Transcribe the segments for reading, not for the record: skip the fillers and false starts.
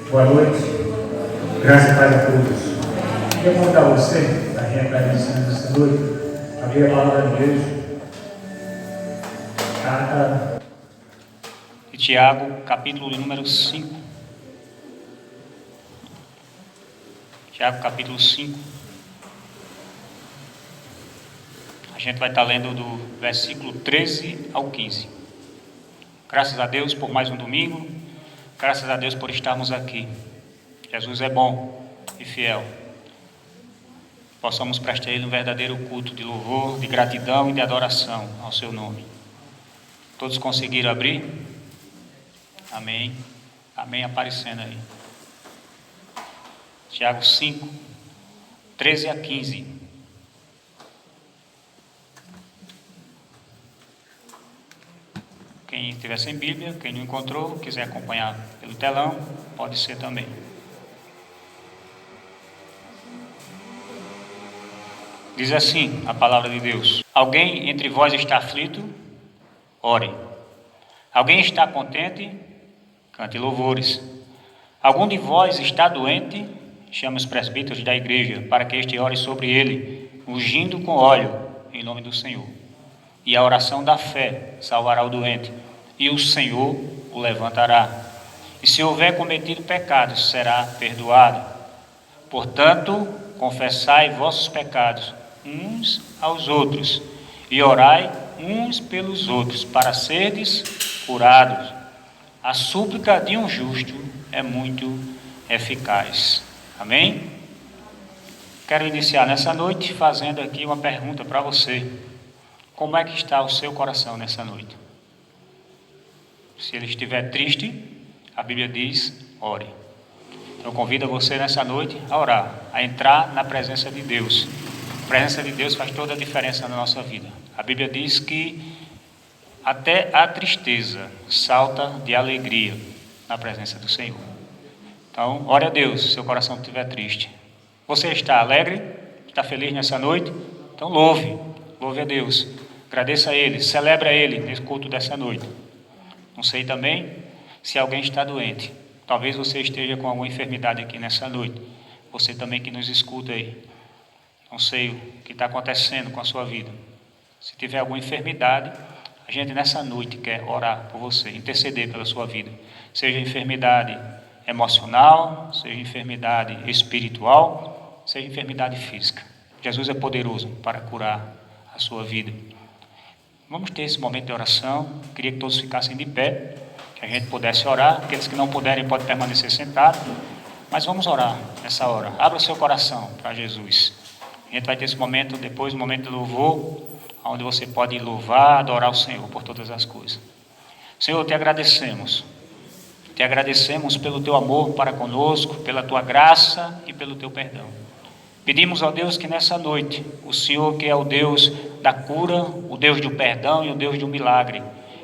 Boa noite, graças a Deus a todos. Queria convidar você, a gente agradecendo essa noite, a ver a palavra de Deus. Carta de Tiago, capítulo número 5. Tiago, capítulo 5. A gente vai estar lendo do versículo 13 ao 15. Graças a Deus por mais um domingo. Graças a Deus por estarmos aqui. Jesus é bom e fiel. Possamos prestar a Ele um verdadeiro culto de louvor, de gratidão e de adoração ao seu nome. Todos conseguiram abrir? Amém. Amém aparecendo aí. Tiago 5, 13 a 15. Quem estiver sem Bíblia, quem não encontrou, quiser acompanhar pelo telão, pode ser também. Diz assim a palavra de Deus: alguém entre vós está aflito? Ore. Alguém está contente? Cante louvores. Algum de vós está doente? Chame os presbíteros da igreja, para que este ore sobre ele, ungindo com óleo, em nome do Senhor. E a oração da fé salvará o doente, e o Senhor o levantará. E se houver cometido pecados, será perdoado. Portanto, confessai vossos pecados uns aos outros, e orai uns pelos outros, para serdes curados. A súplica de um justo é muito eficaz. Amém? Quero iniciar nessa noite fazendo aqui uma pergunta para você. Como é que está o seu coração nessa noite? Se ele estiver triste, a Bíblia diz, ore. Então, eu convido você nessa noite a orar, a entrar na presença de Deus. A presença de Deus faz toda a diferença na nossa vida. A Bíblia diz que até a tristeza salta de alegria na presença do Senhor. Então, ore a Deus se seu coração estiver triste. Você está alegre? Está feliz nessa noite? Então, louve a Deus. Agradeça a Ele, celebre a Ele nesse culto dessa noite. Não sei também se alguém está doente. Talvez você esteja com alguma enfermidade aqui nessa noite. Você também que nos escuta aí. Não sei o que está acontecendo com a sua vida. Se tiver alguma enfermidade, a gente nessa noite quer orar por você, interceder pela sua vida. Seja enfermidade emocional, seja enfermidade espiritual, seja enfermidade física. Jesus é poderoso para curar a sua vida. Vamos ter esse momento de oração. Queria que todos ficassem de pé, que a gente pudesse orar. Aqueles que não puderem podem permanecer sentados, mas vamos orar nessa hora. Abra o seu coração para Jesus. A gente vai ter esse momento, depois um momento de louvor, onde você pode louvar, adorar o Senhor por todas as coisas. Senhor, te agradecemos pelo teu amor para conosco, pela tua graça e pelo teu perdão. Pedimos ao Deus que nessa noite, o Senhor que é o Deus da cura, o Deus do perdão e o Deus do milagre,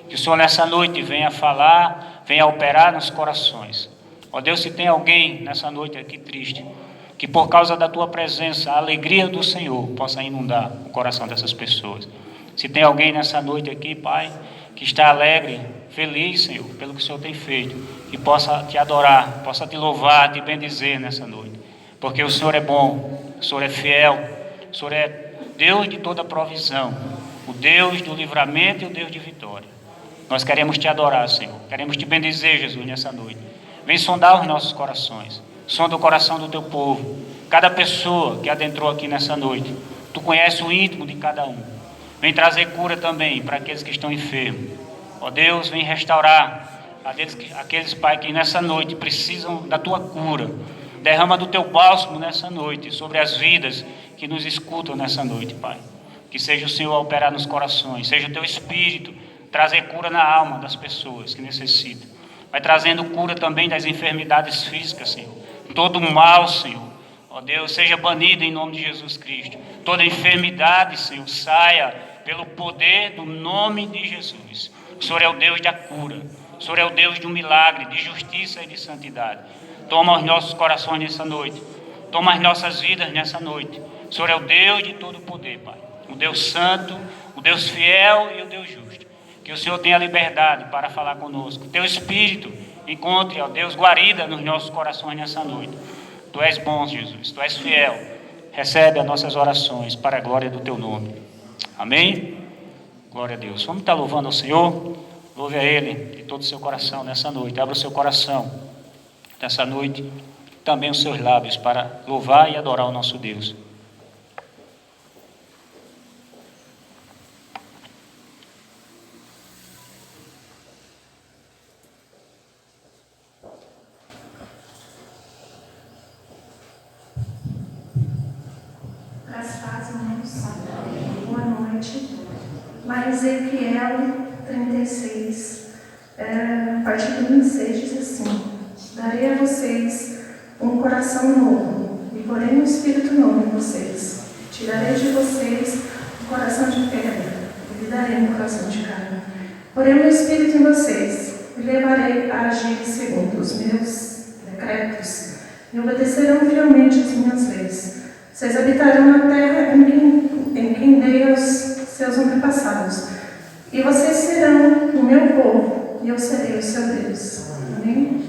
que o Senhor nessa noite venha falar, venha operar nos corações. Ó Deus, se tem alguém nessa noite aqui triste, que por causa da tua presença, a alegria do Senhor possa inundar o coração dessas pessoas. Se tem alguém nessa noite aqui, Pai, que está alegre, feliz, Senhor, pelo que o Senhor tem feito, que possa te adorar, possa te louvar, te bendizer nessa noite, porque o Senhor é bom, o Senhor é fiel, o Senhor é Deus de toda provisão, o Deus do livramento e o Deus de vitória. Nós queremos te adorar, Senhor, queremos te bendizer, Jesus, nessa noite. Vem sondar os nossos corações, sonda o coração do teu povo, cada pessoa que adentrou aqui nessa noite. Tu conheces o íntimo de cada um. Vem trazer cura também para aqueles que estão enfermos. Ó Deus, vem restaurar aqueles, Pai, que nessa noite precisam da tua cura. Derrama do teu bálsamo nessa noite sobre as vidas que nos escutam nessa noite, Pai. Que seja o Senhor a operar nos corações, seja o teu Espírito trazer cura na alma das pessoas que necessitam. Vai trazendo cura também das enfermidades físicas, Senhor. Todo mal, Senhor, ó Deus, seja banido em nome de Jesus Cristo. Toda enfermidade, Senhor, saia pelo poder do nome de Jesus. O Senhor é o Deus da cura. O Senhor é o Deus do milagre, de justiça e de santidade. Toma os nossos corações nessa noite. Toma as nossas vidas nessa noite. O Senhor é o Deus de todo poder, Pai. O Deus santo, o Deus fiel e o Deus justo. Que o Senhor tenha liberdade para falar conosco. Teu Espírito encontre, ó Deus, guarida nos nossos corações nessa noite. Tu és bom, Jesus, Tu és fiel. Recebe as nossas orações para a glória do Teu nome. Amém? Glória a Deus. Vamos estar louvando ao Senhor. Louve a Ele de todo o seu coração nessa noite. Abra o seu coração nessa noite, também os seus lábios, para louvar e adorar o nosso Deus. Boa noite. Lá em Ezequiel 36, a partir do 26, diz assim: darei a vocês um coração novo, e porei um espírito novo em vocês. Tirarei de vocês um coração de pedra, e lhe darei um coração de carne. Porei um espírito em vocês, e levarei a agir segundo os meus decretos, e obedecerão fielmente as minhas leis. Vocês habitarão na terra em quem dei aos seus antepassados, e vocês serão o meu povo, e eu serei o seu Deus. Amém?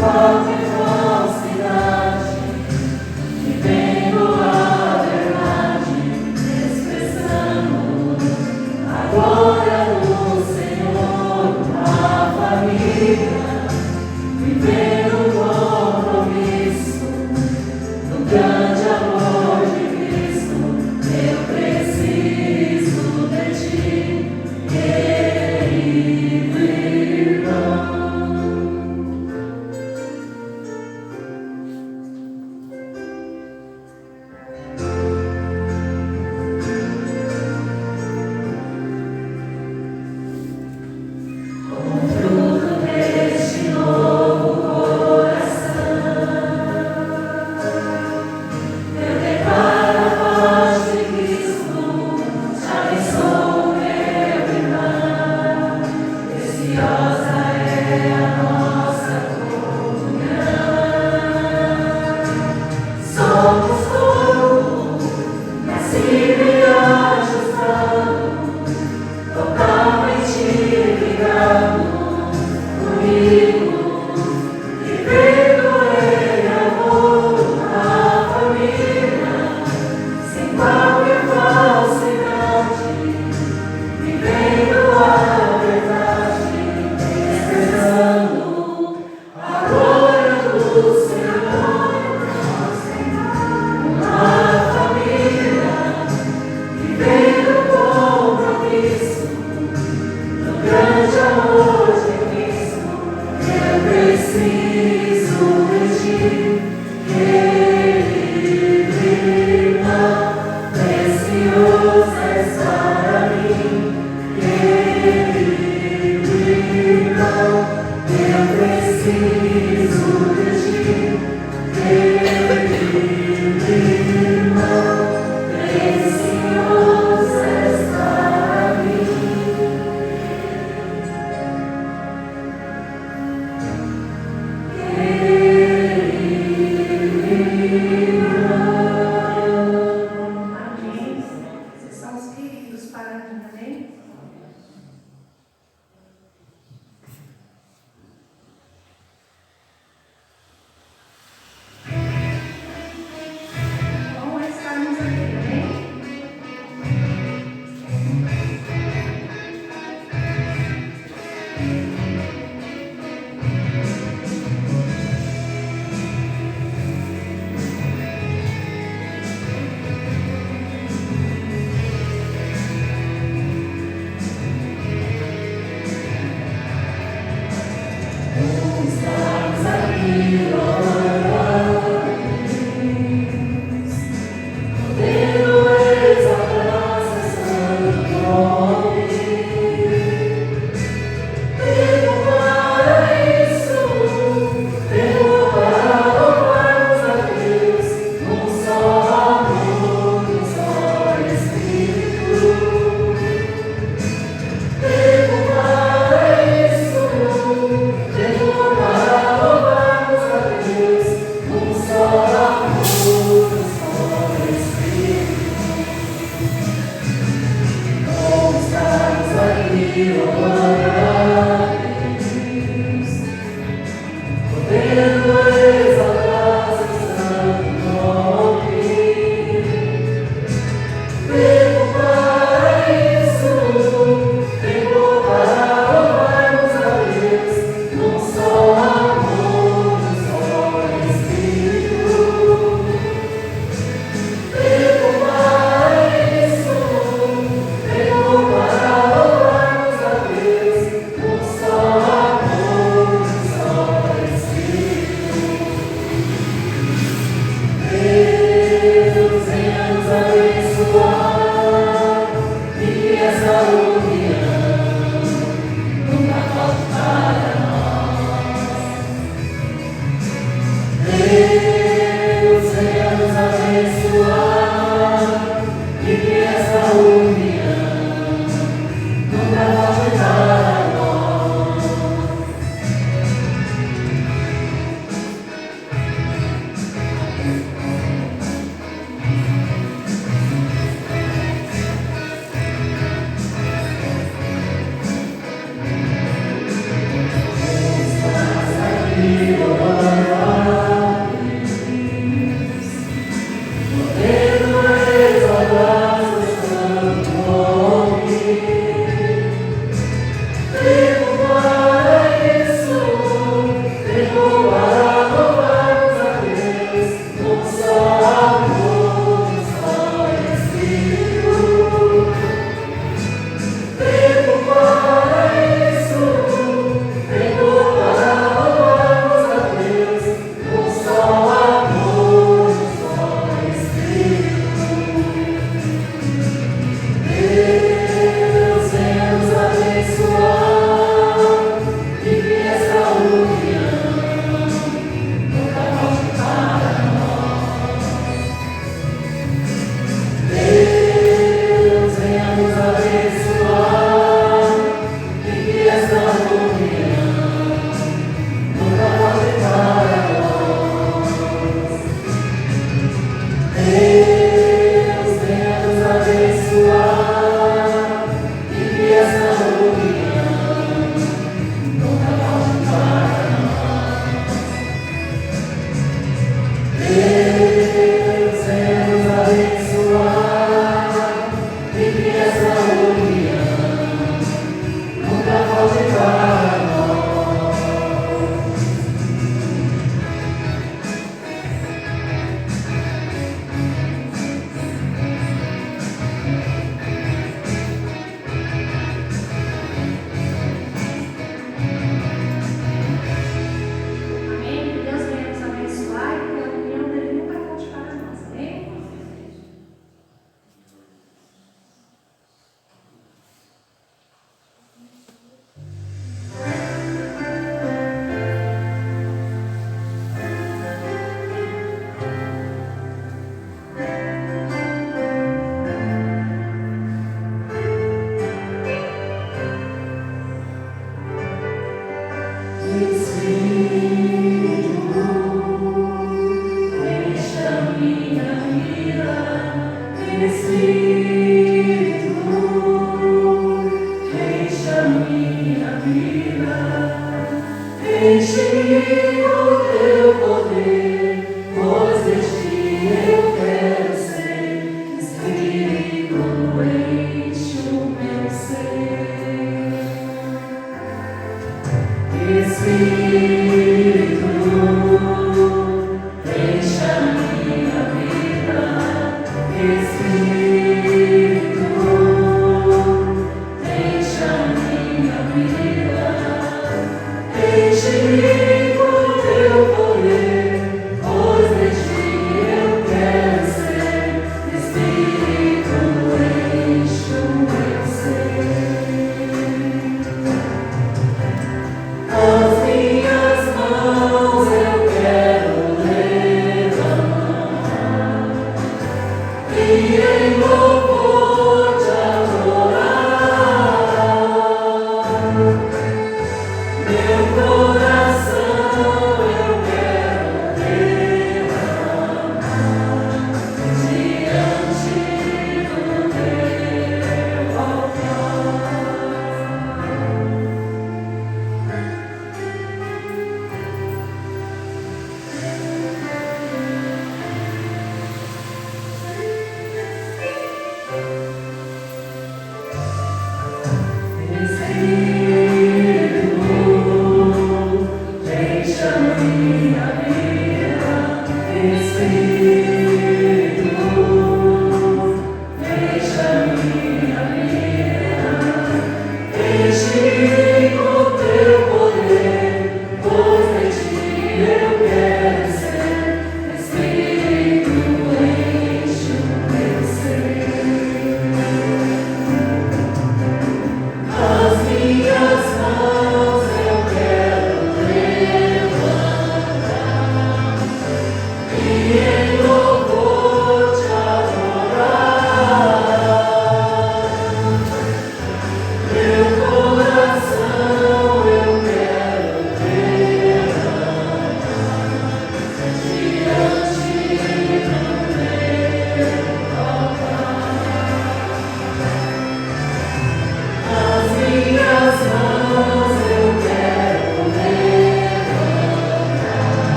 Qualquer falsidade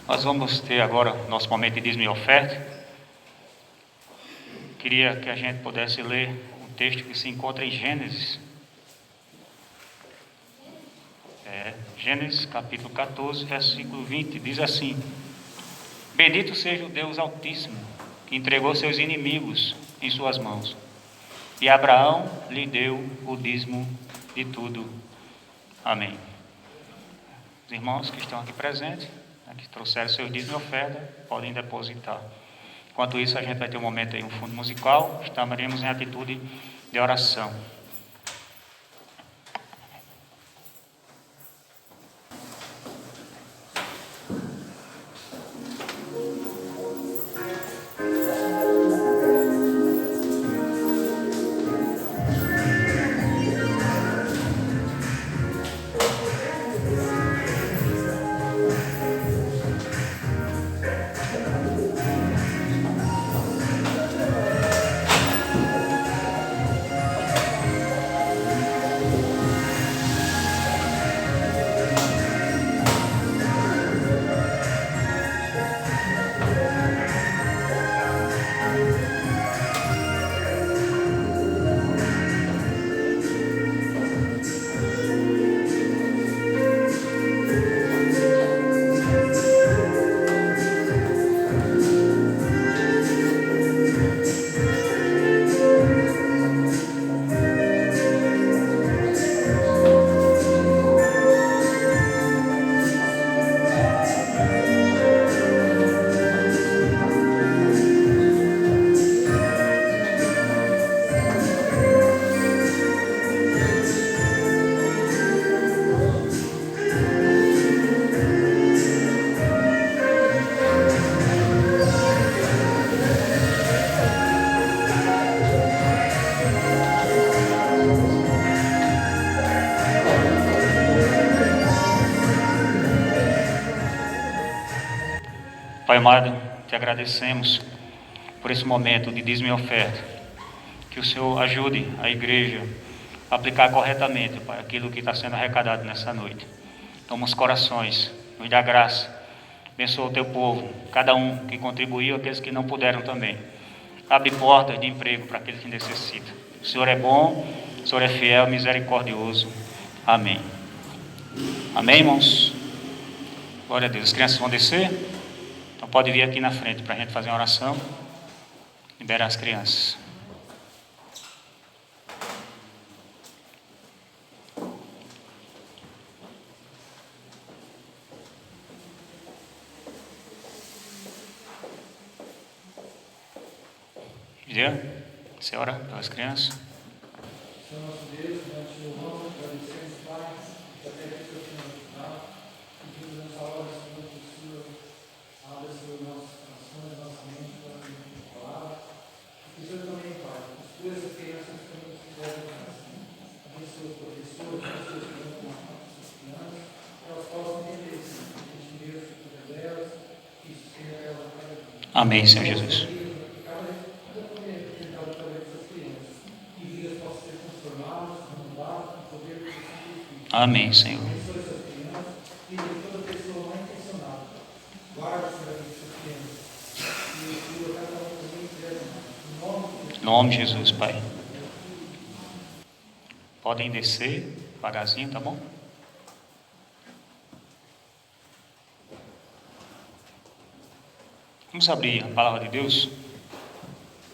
Nós vamos ter agora nosso momento de dízimo e oferta. Queria que a gente pudesse ler um texto que se encontra em Gênesis. Gênesis capítulo 14, versículo 20, diz assim: Bendito seja o Deus Altíssimo, que entregou seus inimigos em suas mãos. E Abraão lhe deu o dízimo de tudo. Amém. Os irmãos que estão aqui presentes, que trouxeram seus dízimos e oferta, podem depositar. Enquanto isso, a gente vai ter um momento aí, um fundo musical, estaremos em atitude de oração. Pai amado, te agradecemos por esse momento de dízimo e oferta. Que o Senhor ajude a igreja a aplicar corretamente, Pai, aquilo que está sendo arrecadado nessa noite. Toma os corações, nos dá graça. Abençoa o teu povo, cada um que contribuiu, aqueles que não puderam também. Abre portas de emprego para aqueles que necessitam. O Senhor é bom, o Senhor é fiel, misericordioso. Amém. Amém, irmãos? Glória a Deus. As crianças vão descer? Então pode vir aqui na frente para a gente fazer uma oração. Liberar as crianças. Jean, você ora pelas crianças? Senhor nosso Deus, nós te louvamos, agradecemos, Pai, até que o Senhor tenha ajudado. Pedimos nessa hora, Senhor, que o Senhor abra, Senhor, nossos corações, nossa mente, para a tua palavra. E o Senhor também, Pai, as coisas que crianças que nos fizeram coração. Abençoa os professores, abençoa os que vão tomar conta dessas crianças, que elas possam entender, Senhor, que a gente Deus cuida delas, que isso seja elas a cada dia. Amém, Senhor Jesus. Amém, Senhor. Em nome de Jesus, Pai. Podem descer devagarzinho, tá bom? Vamos abrir a palavra de Deus.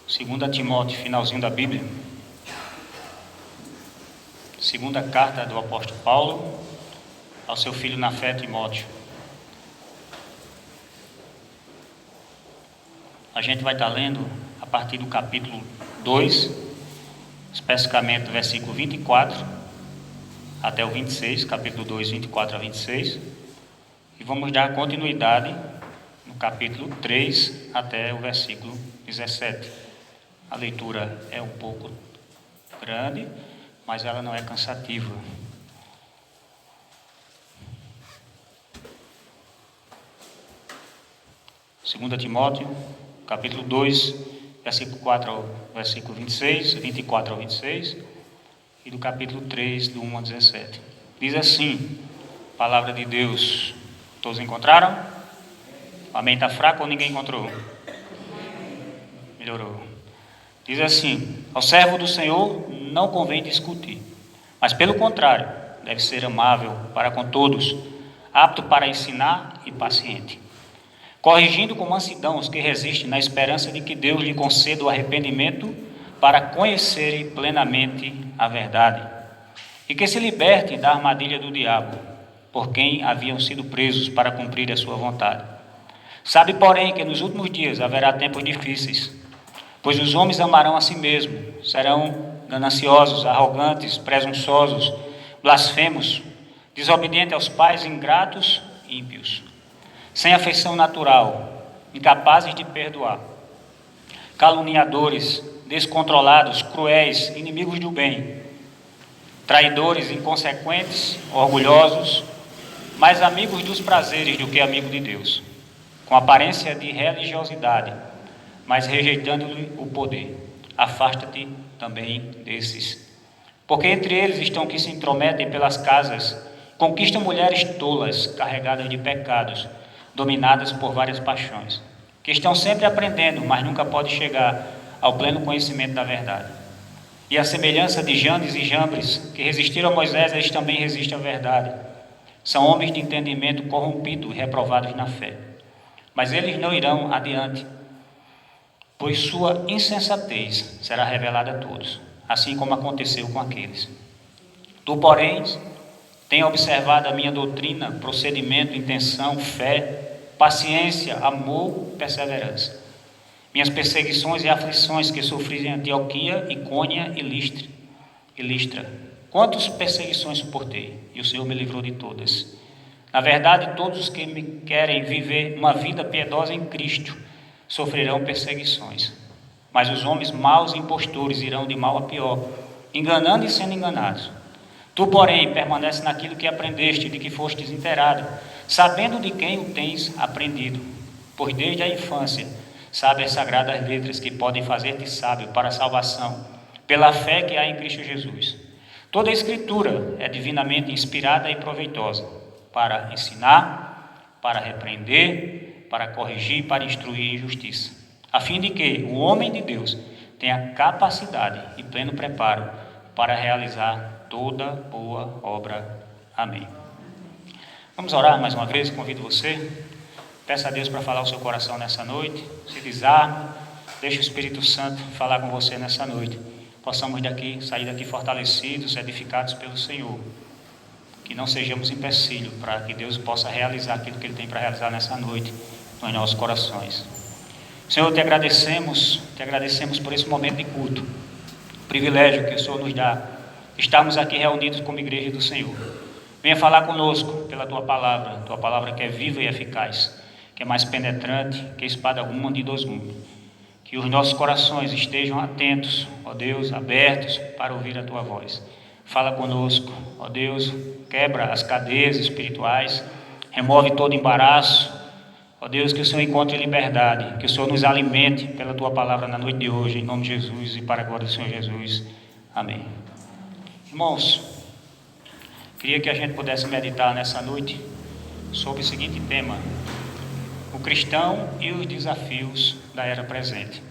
2 Timóteo, finalzinho da Bíblia. Segunda carta do apóstolo Paulo ao seu filho na fé, Timóteo. A gente vai estar lendo a partir do capítulo 2, especificamente do versículo 24 até o 26, capítulo 2, 24 a 26. E vamos dar continuidade no capítulo 3 até o versículo 17. A leitura é um pouco grande, mas ela não é cansativa. Segunda Timóteo, capítulo 2, versículo 4 ao versículo 26, 24 ao 26, e do capítulo 3, do 1 ao 17. Diz assim, palavra de Deus. Todos encontraram? O amém está fraco ou ninguém encontrou? Melhorou. Diz assim: ao servo do Senhor não convém discutir, mas pelo contrário, deve ser amável para com todos, apto para ensinar e paciente, corrigindo com mansidão os que resistem, na esperança de que Deus lhe conceda o arrependimento para conhecerem plenamente a verdade, e que se libertem da armadilha do diabo, por quem haviam sido presos para cumprir a sua vontade. Sabe, porém, que nos últimos dias haverá tempos difíceis, pois os homens amarão a si mesmos, serão gananciosos, arrogantes, presunçosos, blasfemos, desobedientes aos pais, ingratos e ímpios, sem afeição natural, incapazes de perdoar, caluniadores, descontrolados, cruéis, inimigos do bem, traidores, inconsequentes, orgulhosos, mais amigos dos prazeres do que amigos de Deus, com aparência de religiosidade, mas rejeitando-lhe o poder. Afasta-te também desses. Porque entre eles estão que se intrometem pelas casas, conquistam mulheres tolas, carregadas de pecados, dominadas por várias paixões, que estão sempre aprendendo, mas nunca podem chegar ao pleno conhecimento da verdade. E a semelhança de Janes e Jambres, que resistiram a Moisés, eles também resistem à verdade. São homens de entendimento corrompidos e reprovados na fé. Mas eles não irão adiante, pois sua insensatez será revelada a todos, assim como aconteceu com aqueles. Tu, porém, tem observado a minha doutrina, procedimento, intenção, fé, paciência, amor, perseverança. Minhas perseguições e aflições que sofri em Antioquia, Icônia e Listra. Quantas perseguições suportei, e o Senhor me livrou de todas. Na verdade, todos os que me querem viver uma vida piedosa em Cristo sofrerão perseguições. Mas os homens maus e impostores irão de mal a pior, enganando e sendo enganados. Tu, porém, permanece naquilo que aprendeste, de que fostes inteirado, sabendo de quem o tens aprendido, pois desde a infância sabe as sagradas letras que podem fazer-te sábio para a salvação, pela fé que há em Cristo Jesus. Toda a Escritura é divinamente inspirada e proveitosa, para ensinar, para repreender, para corrigir, para instruir em justiça, a fim de que o homem de Deus tenha capacidade e pleno preparo para realizar toda boa obra. Amém. Vamos orar mais uma vez, convido você. Peça a Deus para falar o seu coração nessa noite. Se desarme, deixe o Espírito Santo falar com você nessa noite. Possamos sair daqui fortalecidos, edificados pelo Senhor. Que não sejamos empecilho para que Deus possa realizar aquilo que Ele tem para realizar nessa noite nos nossos corações. Senhor, te agradecemos por esse momento de culto. O privilégio que o Senhor nos dá, estarmos aqui reunidos como igreja do Senhor. Venha falar conosco pela Tua palavra que é viva e eficaz, que é mais penetrante que espada alguma de dois gumes. Que os nossos corações estejam atentos, ó Deus, abertos para ouvir a Tua voz. Fala conosco, ó Deus, quebra as cadeias espirituais, remove todo embaraço. Ó Deus, que o Senhor encontre liberdade, que o Senhor nos alimente pela Tua palavra na noite de hoje, em nome de Jesus e para a glória do Senhor Jesus. Amém. Irmãos, queria que a gente pudesse meditar nessa noite sobre o seguinte tema: o cristão e os desafios da era presente,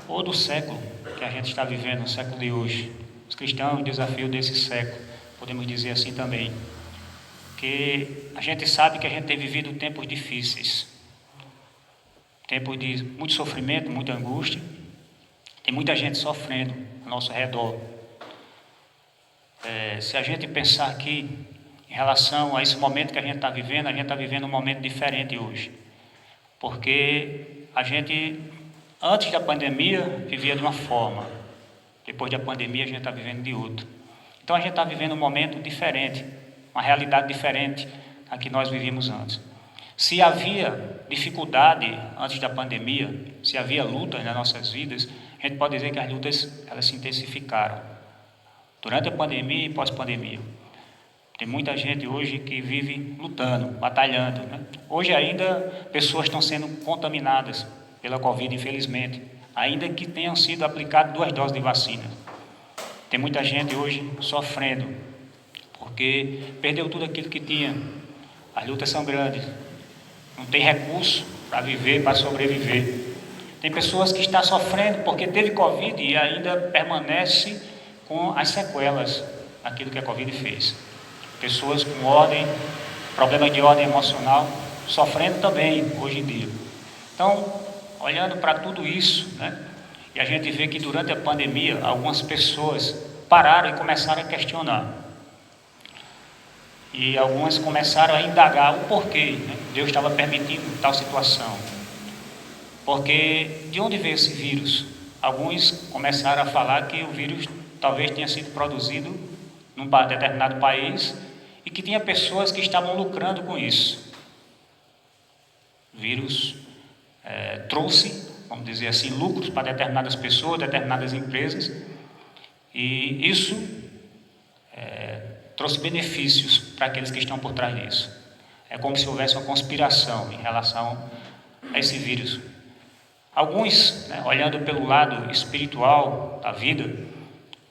ou do século que a gente está vivendo, no século de hoje. Os cristãos, o desafio desse século, podemos dizer assim também, que a gente sabe que a gente tem vivido tempos difíceis, tempos de muito sofrimento, muita angústia, tem muita gente sofrendo ao nosso redor. Se a gente pensar aqui em relação a esse momento que a gente está vivendo um momento diferente hoje, porque a gente, antes da pandemia, vivia de uma forma, depois da pandemia a gente está vivendo de outra. Então a gente está vivendo um momento diferente, uma realidade diferente da que nós vivíamos antes. Se havia dificuldade antes da pandemia, se havia lutas nas nossas vidas, a gente pode dizer que as lutas elas se intensificaram durante a pandemia e pós-pandemia. Tem muita gente hoje que vive lutando, batalhando, né? Hoje ainda pessoas estão sendo contaminadas pela Covid, infelizmente, ainda que tenham sido aplicadas 2 doses de vacina. Tem muita gente hoje sofrendo, porque perdeu tudo aquilo que tinha. As lutas são grandes. não tem recurso para viver, para sobreviver. Tem pessoas que estão sofrendo porque teve Covid e ainda permanece com as sequelas daquilo que a Covid fez. Pessoas com problemas de ordem emocional, sofrendo também hoje em dia. Então, olhando para tudo isso, né, e a gente vê que durante a pandemia, algumas pessoas pararam e começaram a questionar. E algumas começaram a indagar o porquê, né, Deus estava permitindo tal situação. Porque de onde veio esse vírus? Alguns começaram a falar que o vírus talvez tenha sido produzido num determinado país e que tinha pessoas que estavam lucrando com isso. O vírus trouxe, vamos dizer assim, lucros para determinadas pessoas, determinadas empresas, e isso trouxe benefícios para aqueles que estão por trás disso. É como se houvesse uma conspiração em relação a esse vírus. Alguns, né, olhando pelo lado espiritual da vida,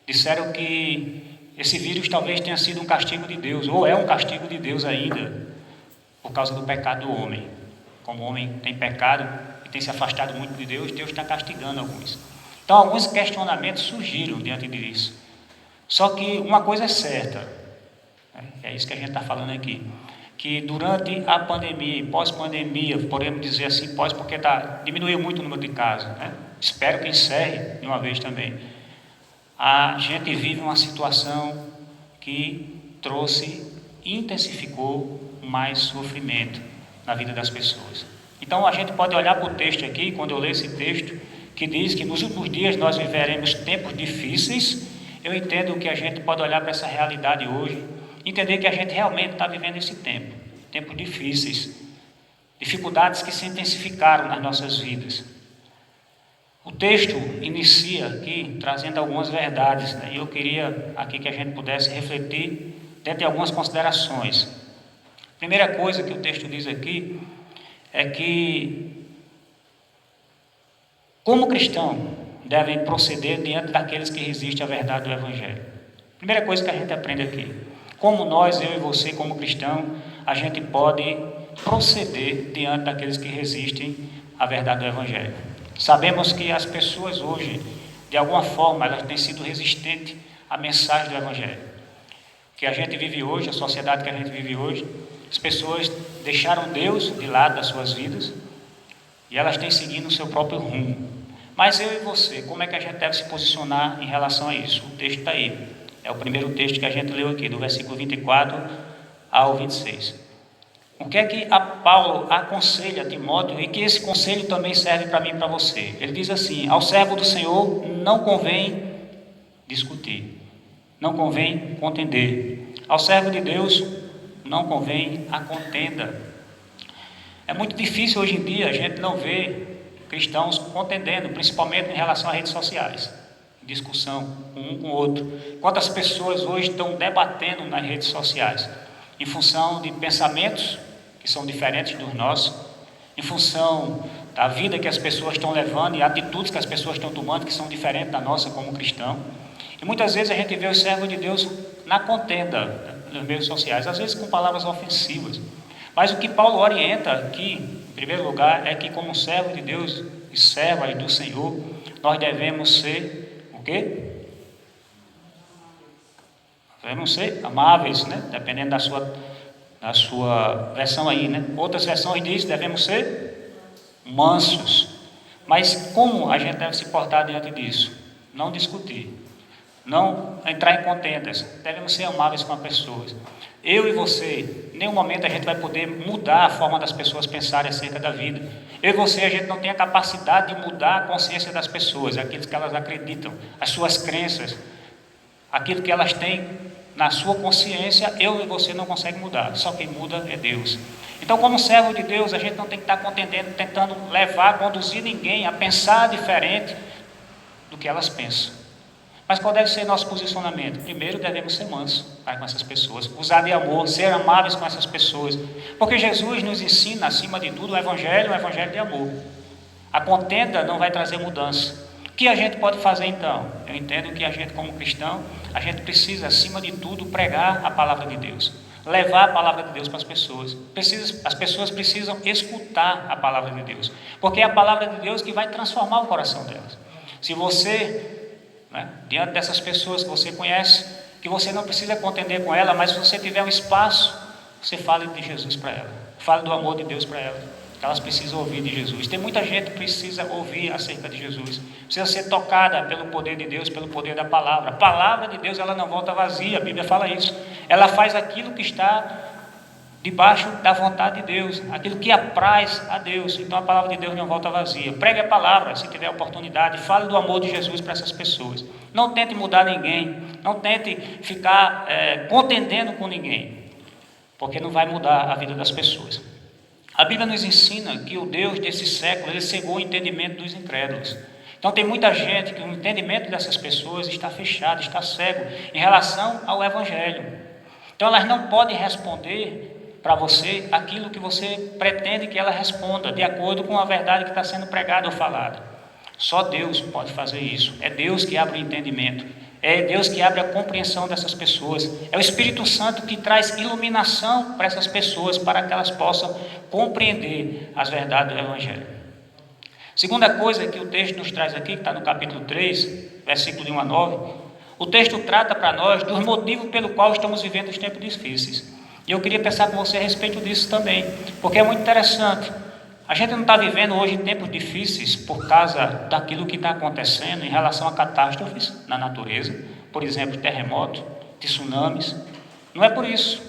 disseram que esse vírus talvez tenha sido um castigo de Deus, ou é um castigo de Deus ainda, por causa do pecado do homem. Como o homem tem pecado e tem se afastado muito de Deus, Deus está castigando alguns. Então, alguns questionamentos surgiram diante disso. Só que uma coisa é certa, né, é isso que a gente está falando aqui, que durante a pandemia e pós-pandemia, podemos dizer assim, porque diminuiu muito o número de casos, né? Espero que encerre de uma vez também. A gente vive uma situação que intensificou mais sofrimento na vida das pessoas. Então a gente pode olhar para o texto aqui, quando eu leio esse texto, que diz que nos últimos dias nós viveremos tempos difíceis. Eu entendo que a gente pode olhar para essa realidade hoje, entender que a gente realmente está vivendo esse tempo, tempos difíceis, dificuldades que se intensificaram nas nossas vidas. O texto inicia aqui trazendo algumas verdades, né? E eu queria aqui que a gente pudesse refletir dentro de algumas considerações. A primeira coisa que o texto diz aqui é que, como cristão, devem proceder diante daqueles que resistem à verdade do Evangelho. Primeira coisa que a gente aprende aqui: como nós, eu e você, como cristão, a gente pode proceder diante daqueles que resistem à verdade do Evangelho. Sabemos que as pessoas hoje, de alguma forma, elas têm sido resistentes à mensagem do Evangelho. Que a gente vive hoje, a sociedade que a gente vive hoje, as pessoas deixaram Deus de lado das suas vidas e elas têm seguido o seu próprio rumo. Mas eu e você, como é que a gente deve se posicionar em relação a isso? O texto está aí. É o primeiro texto que a gente leu aqui, do versículo 24 ao 26. O que é que Paulo aconselha a Timóteo, e que esse conselho também serve para mim e para você? Ele diz assim: ao servo do Senhor não convém discutir, não convém contender. Ao servo de Deus não convém a contenda. É muito difícil hoje em dia a gente não ver cristãos contendendo, principalmente em relação às redes sociais. Discussão um com o outro. Quantas pessoas hoje estão debatendo nas redes sociais em função de pensamentos que são diferentes dos nossos, em função da vida que as pessoas estão levando e atitudes que as pessoas estão tomando que são diferentes da nossa como cristão. E muitas vezes a gente vê os servos de Deus na contenda nos meios sociais, às vezes com palavras ofensivas. Mas o que Paulo orienta aqui, em primeiro lugar, é que como servo de Deus e servas do Senhor, nós devemos ser o quê? Devemos ser amáveis, né? Dependendo da sua versão aí, né? Outras versões dizem devemos ser mansos. Mas como a gente deve se portar diante disso? Não discutir, não entrar em contendas. Devemos ser amáveis com as pessoas. Eu e você, em nenhum momento a gente vai poder mudar a forma das pessoas pensarem acerca da vida. Eu e você, a gente não tem a capacidade de mudar a consciência das pessoas, aquilo que elas acreditam, as suas crenças, aquilo que elas têm na sua consciência. Eu e você não conseguem mudar, só quem muda é Deus. Então, como servo de Deus, a gente não tem que estar contendendo, tentando levar, conduzir ninguém a pensar diferente do que elas pensam. Mas qual deve ser nosso posicionamento? Primeiro, devemos ser mansos para com essas pessoas, usar de amor, ser amáveis com essas pessoas, porque Jesus nos ensina, acima de tudo, o Evangelho de amor. A contenda não vai trazer mudança. O que a gente pode fazer então? Eu entendo que a gente, como cristão, a gente precisa, acima de tudo, pregar a palavra de Deus. levar a palavra de Deus para as pessoas. As pessoas precisam escutar a palavra de Deus, porque é a palavra de Deus que vai transformar o coração delas. Se você, diante dessas pessoas que você conhece, que você não precisa contender com ela, mas se você tiver um espaço, você fale de Jesus para ela, fale do amor de Deus para ela. Elas precisam ouvir de Jesus. Tem muita gente que precisa ouvir acerca de Jesus, precisa ser tocada pelo poder de Deus, pelo poder da palavra. A palavra de Deus, ela não volta vazia, a Bíblia fala isso. Ela faz aquilo que está debaixo da vontade de Deus, aquilo que apraz a Deus. Então a palavra de Deus não volta vazia. Pregue a palavra, se tiver oportunidade, fale do amor de Jesus para essas pessoas. Não tente mudar ninguém, não tente ficar contendendo com ninguém, porque não vai mudar a vida das pessoas. A Bíblia nos ensina que o Deus desse século, ele cegou o entendimento dos incrédulos. Então tem muita gente que o entendimento dessas pessoas está fechado, está cego em relação ao Evangelho. Então elas não podem responder para você aquilo que você pretende que ela responda, de acordo com a verdade que está sendo pregada ou falada. Só Deus pode fazer isso. É Deus que abre o entendimento. É Deus que abre a compreensão dessas pessoas. É o Espírito Santo que traz iluminação para essas pessoas, para que elas possam compreender as verdades do Evangelho. Segunda coisa que o texto nos traz aqui, que está no capítulo 3, versículo de 1 a 9, o texto trata para nós dos motivos pelo qual estamos vivendo os tempos difíceis. E eu queria pensar com você a respeito disso também, porque é muito interessante. A gente não está vivendo hoje tempos difíceis por causa daquilo que está acontecendo em relação a catástrofes na natureza, por exemplo, terremotos, tsunamis. Não é por isso.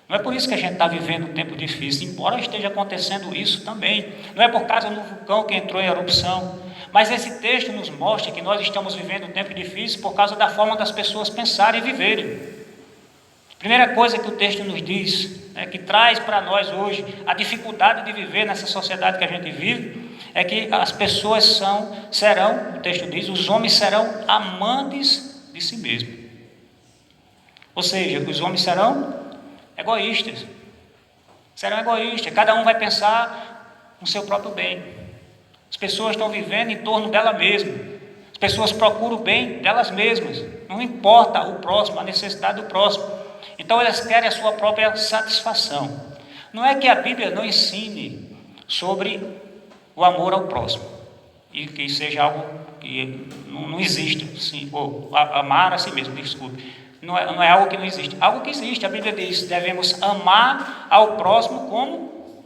Não é por isso que a gente está vivendo um tempo difícil, embora esteja acontecendo isso também. Não é por causa do vulcão que entrou em erupção. Mas esse texto nos mostra que nós estamos vivendo um tempo difícil por causa da forma das pessoas pensarem e viverem. Primeira coisa que o texto nos diz, que traz para nós hoje a dificuldade de viver nessa sociedade que a gente vive, é que as pessoas serão, o texto diz, os homens serão amantes de si mesmos. Ou seja, os homens serão egoístas. Serão egoístas, cada um vai pensar no seu próprio bem. As pessoas estão vivendo em torno dela mesma. As pessoas procuram o bem delas mesmas. Não importa o próximo, a necessidade do próximo. Então elas querem a sua própria satisfação. Não é que a Bíblia não ensine sobre o amor ao próximo, e que seja algo que não existe, sim, ou amar a si mesmo, desculpe. Não é algo que não existe. Algo que existe, a Bíblia diz, devemos amar ao próximo como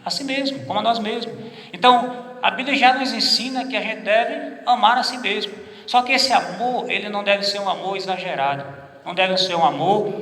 a si mesmo, como a nós mesmos. Então, a Bíblia já nos ensina que a gente deve amar a si mesmo. Só que esse amor, ele não deve ser um amor exagerado. Não deve ser um amor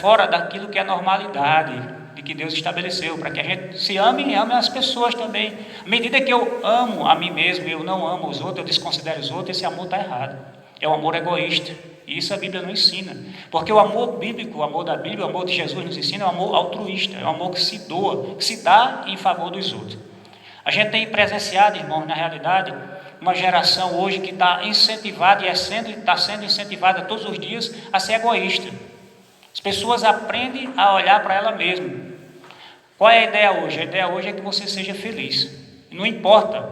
fora daquilo que é a normalidade, de que Deus estabeleceu, para que a gente se ame e ame as pessoas também. À medida que eu amo a mim mesmo, eu não amo os outros, eu desconsidero os outros, esse amor está errado. É um amor egoísta. E isso a Bíblia não ensina. Porque o amor bíblico, o amor da Bíblia, o amor de Jesus nos ensina, é um amor altruísta, é um amor que se doa, que se dá em favor dos outros. A gente tem presenciado, irmãos, na realidade, uma geração hoje que está incentivada e está sendo incentivada todos os dias a ser egoísta. As pessoas aprendem a olhar para ela mesma. Qual é a ideia hoje? A ideia hoje é que você seja feliz. Não importa.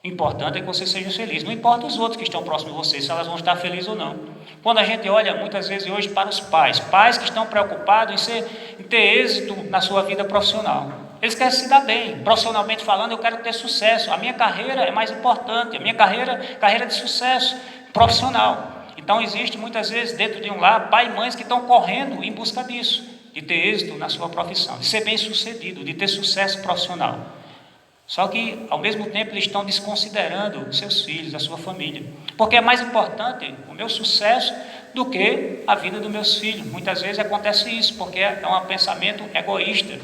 O importante é que você seja feliz. Não importa os outros que estão próximos de você, se elas vão estar felizes ou não. Quando a gente olha muitas vezes hoje para os pais que estão preocupados em ter êxito na sua vida profissional. Eles querem se dar bem, profissionalmente falando, eu quero ter sucesso, a minha carreira é mais importante, a minha carreira de sucesso profissional. Então existe muitas vezes dentro de um lar, pai e mães que estão correndo em busca disso, de ter êxito na sua profissão, de ser bem sucedido, de ter sucesso profissional. Só que ao mesmo tempo eles estão desconsiderando seus filhos, a sua família, porque é mais importante o meu sucesso do que a vida dos meus filhos. Muitas vezes acontece isso, porque é um pensamento egoísta.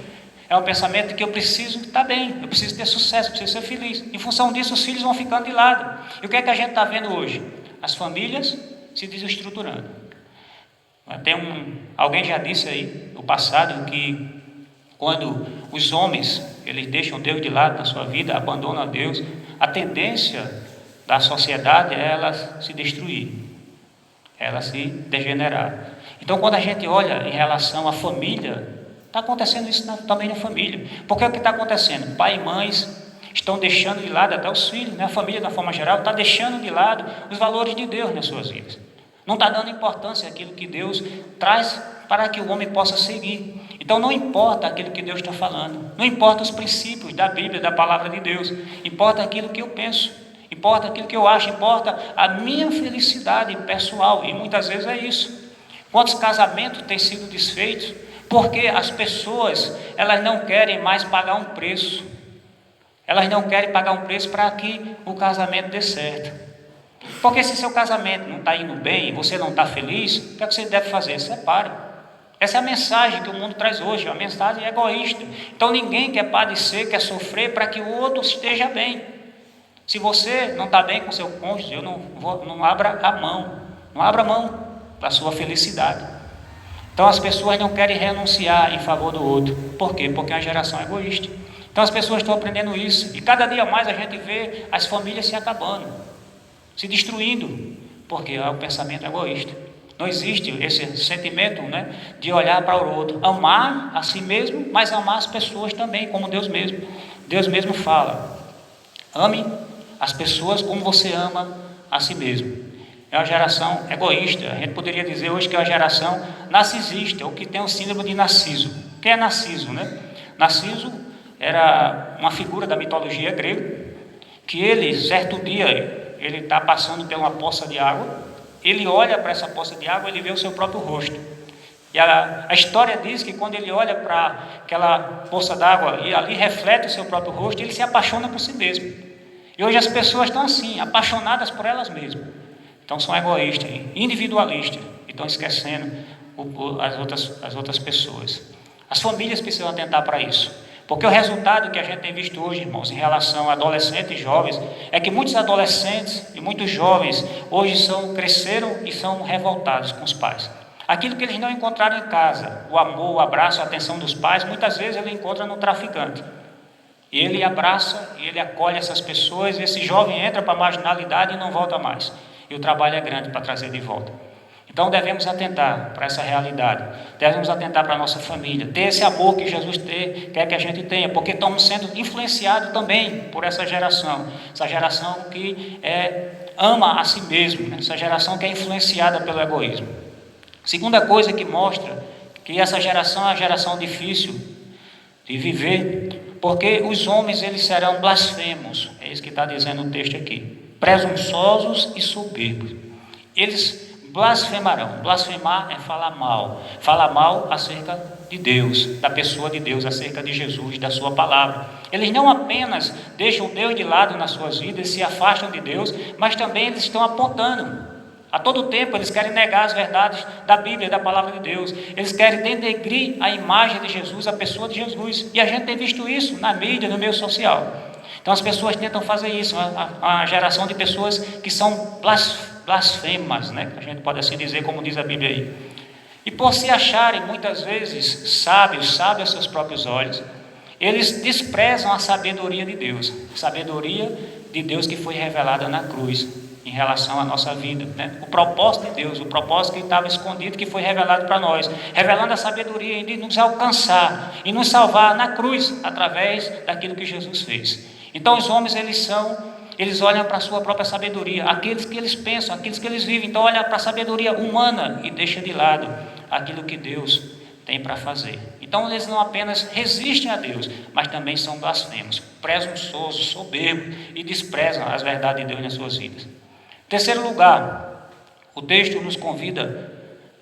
É um pensamento que eu preciso estar bem, eu preciso ter sucesso, eu preciso ser feliz. Em função disso, os filhos vão ficando de lado. E o que é que a gente está vendo hoje? As famílias se desestruturando. Alguém já disse aí, no passado, que quando os homens, eles deixam Deus de lado na sua vida, abandonam a Deus, a tendência da sociedade é ela se destruir, ela se degenerar. Então, quando a gente olha em relação à família, está acontecendo isso também na família. Porque o que está acontecendo? Pai e mães estão deixando de lado, até os filhos, a família, de uma forma geral, está deixando de lado os valores de Deus nas suas vidas. Não está dando importância àquilo que Deus traz para que o homem possa seguir. Então não importa aquilo que Deus está falando, não importa os princípios da Bíblia, da palavra de Deus, importa aquilo que eu penso, importa aquilo que eu acho, importa a minha felicidade pessoal, e muitas vezes é isso. Quantos casamentos têm sido desfeitos porque as pessoas, elas não querem mais pagar um preço, elas não querem pagar um preço para que o casamento dê certo. Porque se seu casamento não está indo bem, você não está feliz, o que é que você deve fazer? Separe. Essa é a mensagem que o mundo traz hoje, uma mensagem egoísta. Então ninguém quer padecer, quer sofrer para que o outro esteja bem. Se você não está bem com seu cônjuge, não abra a mão, não abra a mão para a sua felicidade. Então as pessoas não querem renunciar em favor do outro. Por quê? Porque é uma geração egoísta. Então as pessoas estão aprendendo isso, e cada dia mais a gente vê as famílias se acabando, se destruindo, porque é o pensamento egoísta. Não existe esse sentimento, de olhar para o outro, amar a si mesmo, mas amar as pessoas também, como Deus mesmo. Deus mesmo fala: ame as pessoas como você ama a si mesmo. É uma geração egoísta. A gente poderia dizer hoje que é uma geração narcisista, ou que tem o síndrome de Narciso. O que é Narciso, Narciso era uma figura da mitologia grega, que ele, certo dia, ele está passando por uma poça de água, ele olha para essa poça de água, ele vê o seu próprio rosto. E a história diz que quando ele olha para aquela poça d'água e ali reflete o seu próprio rosto, ele se apaixona por si mesmo. E hoje as pessoas estão assim, apaixonadas por elas mesmas. Então são egoístas, individualistas, e estão esquecendo as outras pessoas. As famílias precisam atentar para isso. Porque o resultado que a gente tem visto hoje, irmãos, em relação a adolescentes e jovens, é que muitos adolescentes e muitos jovens hoje cresceram e são revoltados com os pais. Aquilo que eles não encontraram em casa, o amor, o abraço, a atenção dos pais, muitas vezes ele encontra no traficante. E ele abraça, e ele acolhe essas pessoas, e esse jovem entra para a marginalidade e não volta mais. E o trabalho é grande para trazer de volta. Então devemos atentar para essa realidade, devemos atentar para a nossa família, ter esse amor que Jesus quer que a gente tenha, porque estamos sendo influenciados também por essa geração que ama a si mesmo, essa geração que é influenciada pelo egoísmo. Segunda coisa que mostra que essa geração é uma geração difícil de viver, porque os homens eles serão blasfemos, é isso que está dizendo o texto aqui, presunçosos e soberbos. Eles blasfemarão. Blasfemar é falar mal acerca de Deus, da pessoa de Deus, acerca de Jesus, da sua palavra. Eles não apenas deixam Deus de lado nas suas vidas, se afastam de Deus, mas também eles estão apontando. A todo tempo eles querem negar as verdades da Bíblia, da palavra de Deus. Eles querem denegrir a imagem de Jesus, a pessoa de Jesus. E a gente tem visto isso na mídia, no meio social. Então as pessoas tentam fazer isso, uma geração de pessoas que são blasfemas, a gente pode assim dizer, como diz a Bíblia aí. E por se acharem muitas vezes sábios aos seus próprios olhos, eles desprezam a sabedoria de Deus que foi revelada na cruz em relação à nossa vida, o propósito de Deus, o propósito que estava escondido, que foi revelado para nós, revelando a sabedoria de nos alcançar e nos salvar na cruz, através daquilo que Jesus fez. Então os homens eles olham para a sua própria sabedoria, aqueles que eles pensam, aqueles que eles vivem, então olham para a sabedoria humana e deixam de lado aquilo que Deus tem para fazer. Então eles não apenas resistem a Deus, mas também são blasfemos, presunçosos, soberbos e desprezam as verdades de Deus nas suas vidas. Terceiro lugar, o texto nos convida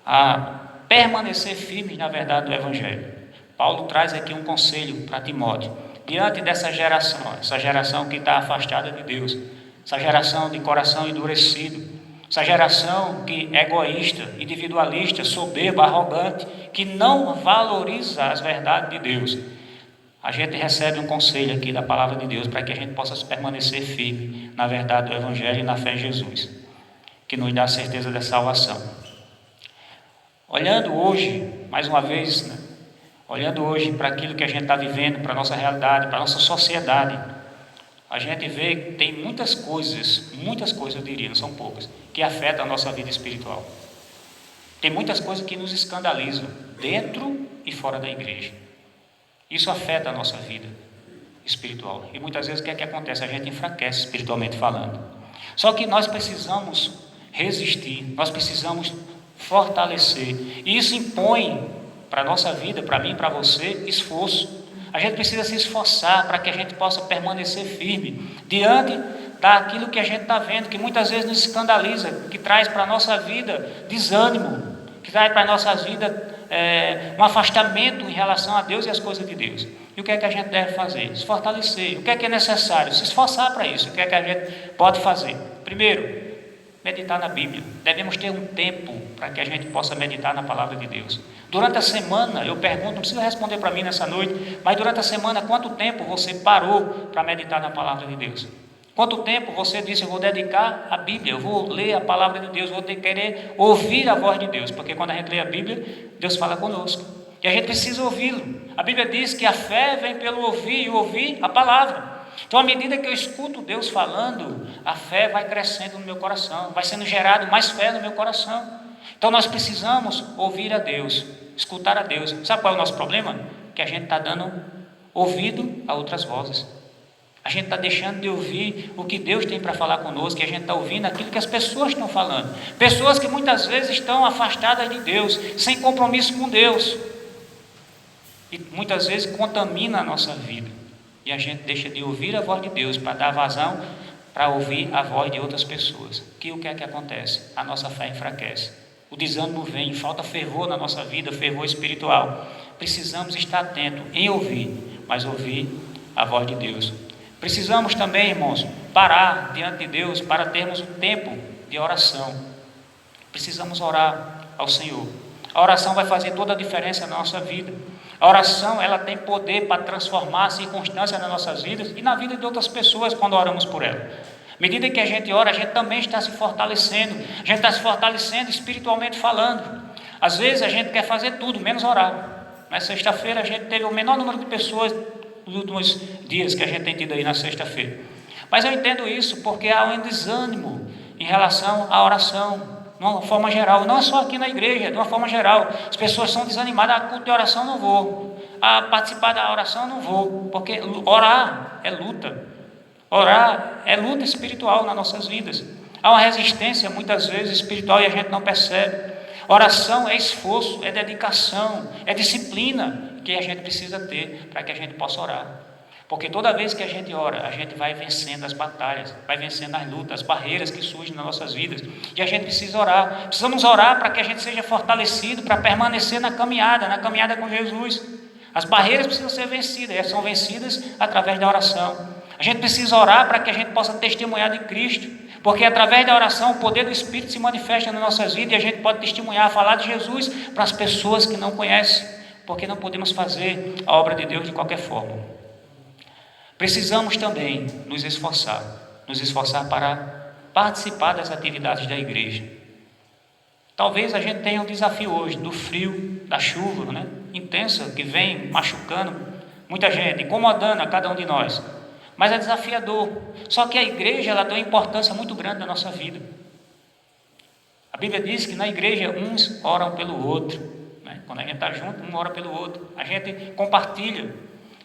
a permanecer firmes na verdade do Evangelho. Paulo traz aqui um conselho para Timóteo. Diante dessa geração, essa geração que está afastada de Deus, essa geração de coração endurecido, essa geração que é egoísta, individualista, soberba, arrogante, que não valoriza as verdades de Deus, a gente recebe um conselho aqui da palavra de Deus para que a gente possa permanecer firme na verdade do Evangelho e na fé em Jesus, que nos dá a certeza da salvação. Olhando hoje, mais uma vez, olhando hoje para aquilo que a gente está vivendo, para a nossa realidade, para a nossa sociedade, a gente vê que tem muitas coisas eu diria, não são poucas, que afetam a nossa vida espiritual. Tem muitas coisas que nos escandalizam, dentro e fora da igreja. Isso afeta a nossa vida espiritual. E muitas vezes o que é que acontece? A gente enfraquece espiritualmente falando. Só que nós precisamos resistir, nós precisamos fortalecer. E isso impõe para a nossa vida, para mim, para você, esforço. A gente precisa se esforçar para que a gente possa permanecer firme diante daquilo que a gente está vendo, que muitas vezes nos escandaliza, que traz para a nossa vida desânimo, que traz para a nossa vida um afastamento em relação a Deus e as coisas de Deus. E o que é que a gente deve fazer? Se fortalecer. O que é necessário? Se esforçar para isso. O que é que a gente pode fazer? Primeiro, meditar na Bíblia. Devemos ter um tempo para que a gente possa meditar na palavra de Deus. Durante a semana, eu pergunto, não precisa responder para mim nessa noite, mas durante a semana, quanto tempo você parou para meditar na palavra de Deus? Quanto tempo você disse, eu vou dedicar à Bíblia, eu vou ler a palavra de Deus, vou querer ouvir a voz de Deus, porque quando a gente lê a Bíblia, Deus fala conosco, e a gente precisa ouvi-lo. A Bíblia diz que a fé vem pelo ouvir, e ouvir a palavra. Então, à medida que eu escuto Deus falando, a fé vai crescendo no meu coração, vai sendo gerado mais fé no meu coração. Então, nós precisamos ouvir a Deus, escutar a Deus. Sabe qual é o nosso problema? Que a gente está dando ouvido a outras vozes. A gente está deixando de ouvir o que Deus tem para falar conosco, que a gente está ouvindo aquilo que as pessoas estão falando. Pessoas que muitas vezes estão afastadas de Deus, sem compromisso com Deus. E muitas vezes contamina a nossa vida. E a gente deixa de ouvir a voz de Deus para dar vazão para ouvir a voz de outras pessoas. Que o que é que acontece? A nossa fé enfraquece. O desânimo vem, falta fervor na nossa vida, fervor espiritual. Precisamos estar atentos em ouvir, mas ouvir a voz de Deus. Precisamos também, irmãos, parar diante de Deus para termos um tempo de oração. Precisamos orar ao Senhor. A oração vai fazer toda a diferença na nossa vida. A oração, ela tem poder para transformar circunstâncias nas nossas vidas e na vida de outras pessoas quando oramos por ela. À medida que a gente ora, a gente também está se fortalecendo. A gente está se fortalecendo espiritualmente falando. Às vezes a gente quer fazer tudo, menos orar. Na sexta-feira a gente teve o menor número de pessoas nos últimos dias que a gente tem tido aí na sexta-feira. Mas eu entendo isso porque há um desânimo em relação à oração. De uma forma geral, não é só aqui na igreja, de uma forma geral, as pessoas são desanimadas, a culto de oração não vou, a participar da oração não vou, porque orar é luta espiritual nas nossas vidas, há uma resistência muitas vezes espiritual e a gente não percebe. Oração é esforço, é dedicação, é disciplina que a gente precisa ter para que a gente possa orar. Porque toda vez que a gente ora, a gente vai vencendo as batalhas, vai vencendo as lutas, as barreiras que surgem nas nossas vidas. E a gente precisa orar. Precisamos orar para que a gente seja fortalecido, para permanecer na caminhada com Jesus. As barreiras precisam ser vencidas, elas são vencidas através da oração. A gente precisa orar para que a gente possa testemunhar de Cristo, porque através da oração o poder do Espírito se manifesta nas nossas vidas e a gente pode testemunhar, falar de Jesus para as pessoas que não conhecem, porque não podemos fazer a obra de Deus de qualquer forma. Precisamos também nos esforçar para participar das atividades da igreja. Talvez a gente tenha um desafio hoje do frio, da chuva, intensa, que vem machucando muita gente, incomodando a cada um de nós. Mas é desafiador. Só que a igreja, ela tem uma importância muito grande na nossa vida. A Bíblia diz que na igreja uns oram pelo outro. Quando a gente está junto, um ora pelo outro. A gente compartilha.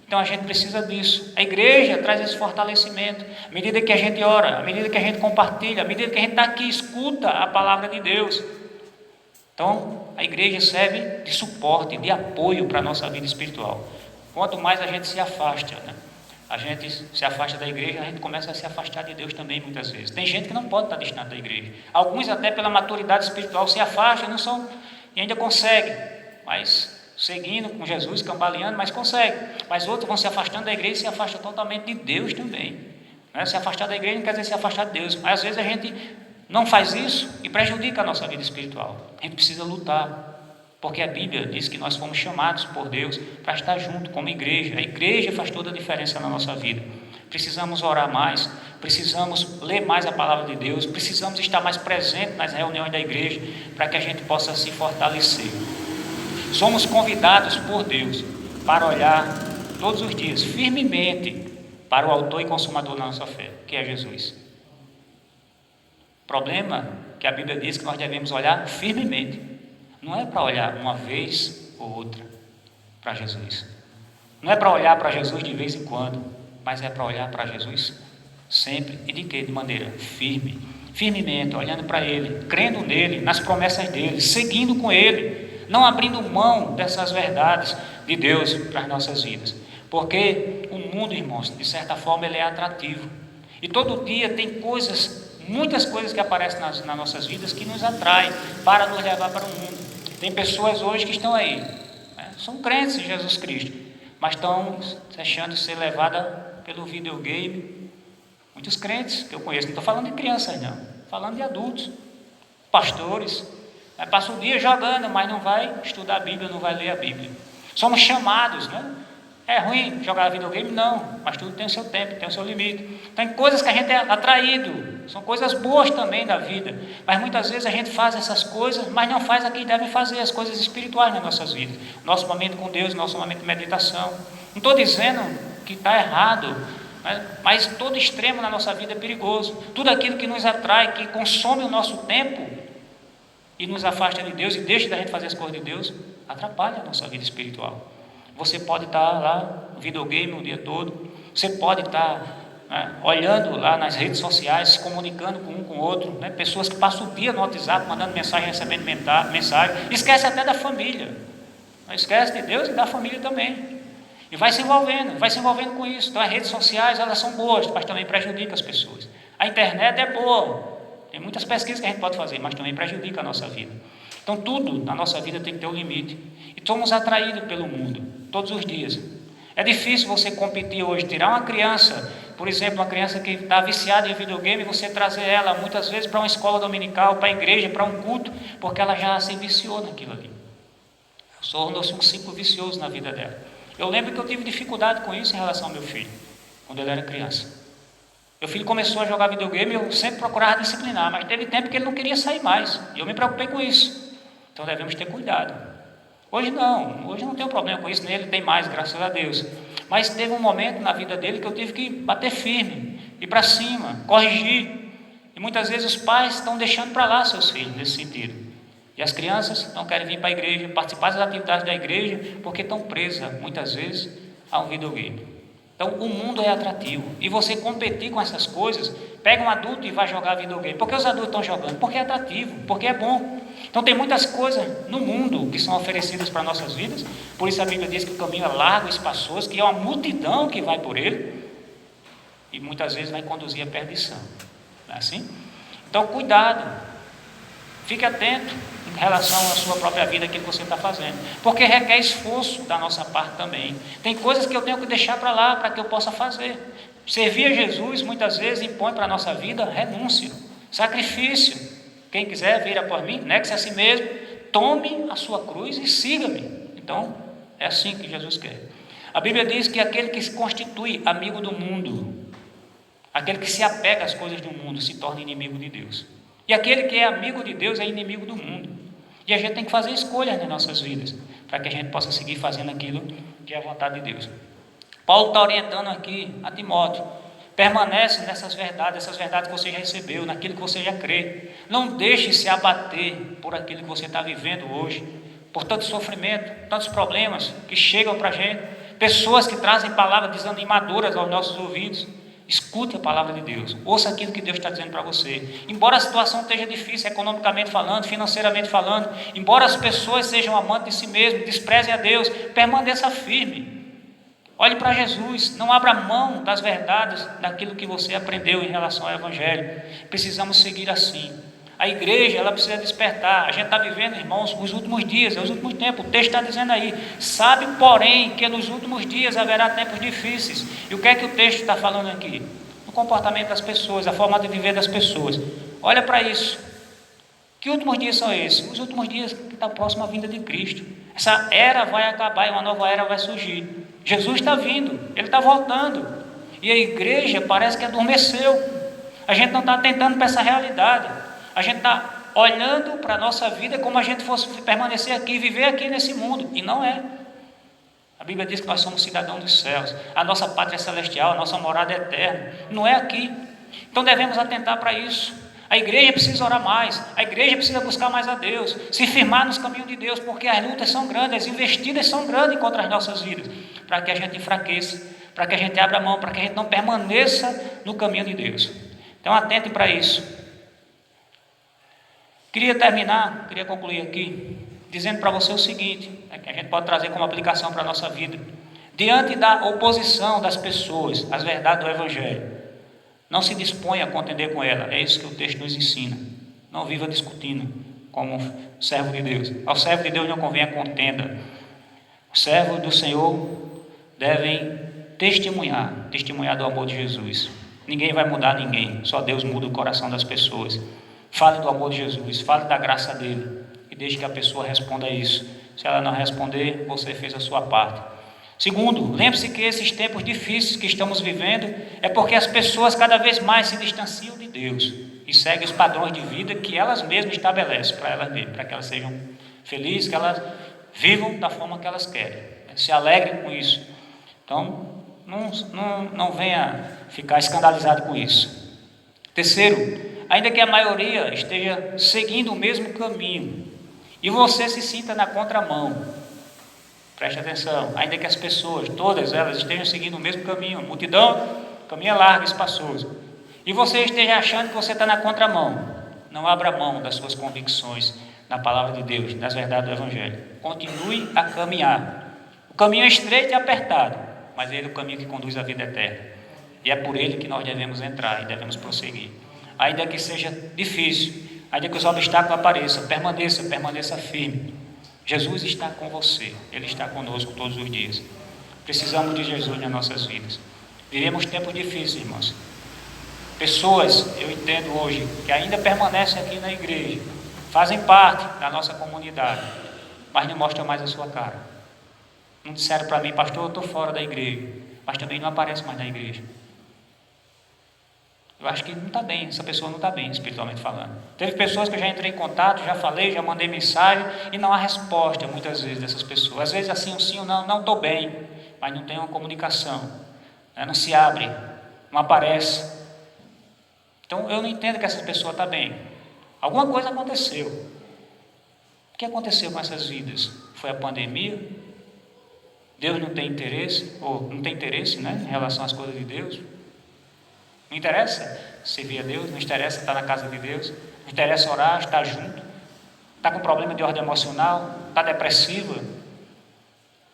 Então a gente precisa disso. A igreja traz esse fortalecimento. À medida que a gente ora, à medida que a gente compartilha, à medida que a gente está aqui, escuta a palavra de Deus. Então a igreja serve de suporte, de apoio para a nossa vida espiritual. Quanto mais a gente se afasta, a gente se afasta da igreja, a gente começa a se afastar de Deus também muitas vezes. Tem gente que não pode estar distante da igreja. Alguns até pela maturidade espiritual se afastam e ainda conseguem, mas seguindo com Jesus, cambaleando, mas consegue. Mas outros vão se afastando da igreja e se afastam totalmente de Deus também. Se afastar da igreja não quer dizer se afastar de Deus, mas às vezes a gente não faz isso e prejudica a nossa vida espiritual. A gente precisa lutar, porque a Bíblia diz que nós fomos chamados por Deus para estar junto como igreja. A igreja faz toda a diferença na nossa vida. Precisamos orar mais, precisamos ler mais a palavra de Deus, precisamos estar mais presentes nas reuniões da igreja para que a gente possa se fortalecer. Somos convidados por Deus para olhar todos os dias firmemente para o autor e consumador da nossa fé, que é Jesus. O problema é que a Bíblia diz que nós devemos olhar firmemente. Não é para olhar uma vez ou outra para Jesus. Não é para olhar para Jesus de vez em quando, mas é para olhar para Jesus sempre. E de que? De maneira firme. firmemente, olhando para Ele, crendo nele, nas promessas dele, seguindo com Ele, não abrindo mão dessas verdades de Deus para as nossas vidas. Porque o mundo, irmãos, de certa forma ele é atrativo. E todo dia tem coisas, muitas coisas que aparecem nas nossas vidas que nos atraem para nos levar para o mundo. Tem pessoas hoje que estão aí, né? São crentes em Jesus Cristo, mas estão deixando de ser levadas pelo videogame. Muitos crentes que eu conheço, não estou falando de crianças não, falando de adultos, pastores, passa o dia jogando, mas não vai estudar a Bíblia, não vai ler a Bíblia. Somos chamados, né? É ruim jogar videogame? Não, mas tudo tem o seu tempo, tem o seu limite. Tem coisas que a gente é atraído, são coisas boas também da vida, mas muitas vezes a gente faz essas coisas, mas não faz aquilo que deve fazer, as coisas espirituais nas nossas vidas. Nosso momento com Deus, nosso momento de meditação. Não estou dizendo que está errado, mas todo extremo na nossa vida é perigoso. Tudo aquilo que nos atrai, que consome o nosso tempo e nos afasta de Deus e deixa da gente fazer as coisas de Deus, atrapalha a nossa vida espiritual. Você pode estar lá no videogame o dia todo, você pode estar olhando lá nas redes sociais, se comunicando com um com o outro, né? Pessoas que passam o dia no WhatsApp, mandando mensagem, recebendo mensagem, esquece até da família, esquece de Deus e da família também, e vai se envolvendo com isso. Então as redes sociais, elas são boas, mas também prejudicam as pessoas. A internet é boa, tem muitas pesquisas que a gente pode fazer, mas também prejudica a nossa vida. Então tudo na nossa vida tem que ter um limite, e somos atraídos pelo mundo todos os dias. É difícil você competir hoje, tirar uma criança, por exemplo, uma criança que está viciada em videogame, você trazer ela muitas vezes para uma escola dominical, para a igreja, para um culto, porque ela já se viciou naquilo ali. Tornou-se um ciclo vicioso na vida dela. Eu lembro que eu tive dificuldade com isso em relação ao meu filho, quando ele era criança. Meu filho começou a jogar videogame, eu sempre procurava disciplinar, mas teve tempo que ele não queria sair mais, e eu me preocupei com isso. Então devemos ter cuidado. Hoje não tenho problema com isso, nem ele tem mais, graças a Deus. Mas teve um momento na vida dele que eu tive que bater firme, ir para cima, corrigir. E muitas vezes os pais estão deixando para lá seus filhos nesse sentido. E as crianças não querem vir para a igreja, participar das atividades da igreja, porque estão presas, muitas vezes, a um videogame. Então o mundo é atrativo. E você competir com essas coisas, pega um adulto e vai jogar videogame. Por que os adultos estão jogando? Porque é atrativo, porque é bom. Então tem muitas coisas no mundo que são oferecidas para nossas vidas. Por isso a Bíblia diz que o caminho é largo e espaçoso, que é uma multidão que vai por ele, e muitas vezes vai conduzir à perdição. Não é assim? Então cuidado, fique atento em relação à sua própria vida, aquilo que você está fazendo, porque requer esforço da nossa parte também. Tem coisas que eu tenho que deixar para lá, para que eu possa fazer. Servir a Jesus muitas vezes impõe para a nossa vida renúncia, sacrifício. Quem quiser vir após mim, negue-se a si mesmo, tome a sua cruz e siga-me. Então, é assim que Jesus quer. A Bíblia diz que aquele que se constitui amigo do mundo, aquele que se apega às coisas do mundo, se torna inimigo de Deus. E aquele que é amigo de Deus é inimigo do mundo. E a gente tem que fazer escolhas nas nossas vidas, para que a gente possa seguir fazendo aquilo que é a vontade de Deus. Paulo está orientando aqui a Timóteo: permanece nessas verdades que você já recebeu, naquilo que você já crê. Não deixe se abater por aquilo que você está vivendo hoje, por tanto sofrimento, tantos problemas que chegam para a gente, pessoas que trazem palavras desanimadoras aos nossos ouvidos. Escute a palavra de Deus, ouça aquilo que Deus está dizendo para você. Embora a situação esteja difícil, economicamente falando, financeiramente falando, embora as pessoas sejam amantes de si mesmas, desprezem a Deus, permaneça firme. Olhe para Jesus, não abra mão das verdades, daquilo que você aprendeu em relação ao Evangelho. Precisamos seguir assim. A igreja, ela precisa despertar. A gente está vivendo, irmãos, os últimos dias, os últimos tempos. O texto está dizendo aí: sabe, porém, que nos últimos dias haverá tempos difíceis. E o que é que o texto está falando aqui? O comportamento das pessoas, a forma de viver das pessoas. Olha para isso. Que últimos dias são esses? Os últimos dias que está próximo à vinda de Cristo. Essa era vai acabar e uma nova era vai surgir. Jesus está vindo, Ele está voltando, e a igreja parece que adormeceu. A gente não está atentando para essa realidade, a gente está olhando para a nossa vida como a gente fosse permanecer aqui, viver aqui nesse mundo, e não é. A Bíblia diz que nós somos cidadãos dos céus, a nossa pátria é celestial, a nossa morada é eterna, não é aqui. Então devemos atentar para isso. A igreja precisa orar mais, a igreja precisa buscar mais a Deus, se firmar nos caminhos de Deus, porque as lutas são grandes, as investidas são grandes contra as nossas vidas, para que a gente enfraqueça, para que a gente abra mão, para que a gente não permaneça no caminho de Deus. Então atente para isso. Queria concluir aqui, dizendo para você o seguinte, que a gente pode trazer como aplicação para a nossa vida. Diante da oposição das pessoas às verdades do Evangelho, não se disponha a contender com ela. É isso que o texto nos ensina. Não viva discutindo como servo de Deus. Ao servo de Deus não convém a contenda. Os servos do Senhor devem testemunhar do amor de Jesus. Ninguém vai mudar ninguém, só Deus muda o coração das pessoas. Fale do amor de Jesus, fale da graça dele e deixe que a pessoa responda a isso. Se ela não responder, você fez a sua parte. Segundo, lembre-se que esses tempos difíceis que estamos vivendo é porque as pessoas cada vez mais se distanciam de Deus e seguem os padrões de vida que elas mesmas estabelecem para elas mesmas, para que elas sejam felizes, que elas vivam da forma que elas querem, se alegrem com isso. Então, não venha ficar escandalizado com isso. Terceiro, ainda que a maioria esteja seguindo o mesmo caminho e você se sinta na contramão, preste atenção, ainda que as pessoas, todas elas, estejam seguindo o mesmo caminho, a multidão, caminho é largo, espaçoso, e você esteja achando que você está na contramão, não abra mão das suas convicções na palavra de Deus, nas verdades do Evangelho. Continue a caminhar. O caminho é estreito e apertado, mas ele é o caminho que conduz à vida eterna. E é por ele que nós devemos entrar e devemos prosseguir. Ainda que seja difícil, ainda que os obstáculos apareçam, permaneça firme. Jesus está com você, Ele está conosco todos os dias. Precisamos de Jesus nas nossas vidas. Vivemos tempos difíceis, irmãos. Pessoas, eu entendo hoje, que ainda permanecem aqui na igreja, fazem parte da nossa comunidade, mas não mostram mais a sua cara. Não disseram para mim, pastor, eu estou fora da igreja, mas também não aparece mais na igreja. Eu acho que não está bem, essa pessoa não está bem, espiritualmente falando. Teve pessoas que eu já entrei em contato, já falei, já mandei mensagem, e não há resposta, muitas vezes, dessas pessoas. Às vezes assim, um sim ou não estou bem, mas não tem uma comunicação, não se abre, não aparece. Então, eu não entendo que essa pessoa está bem. Alguma coisa aconteceu. O que aconteceu com essas vidas? Foi a pandemia? Deus não tem interesse, ou não tem interesse, em relação às coisas de Deus? Não interessa servir a Deus, não interessa estar na casa de Deus, não interessa orar, estar junto, está com problema de ordem emocional, está depressiva.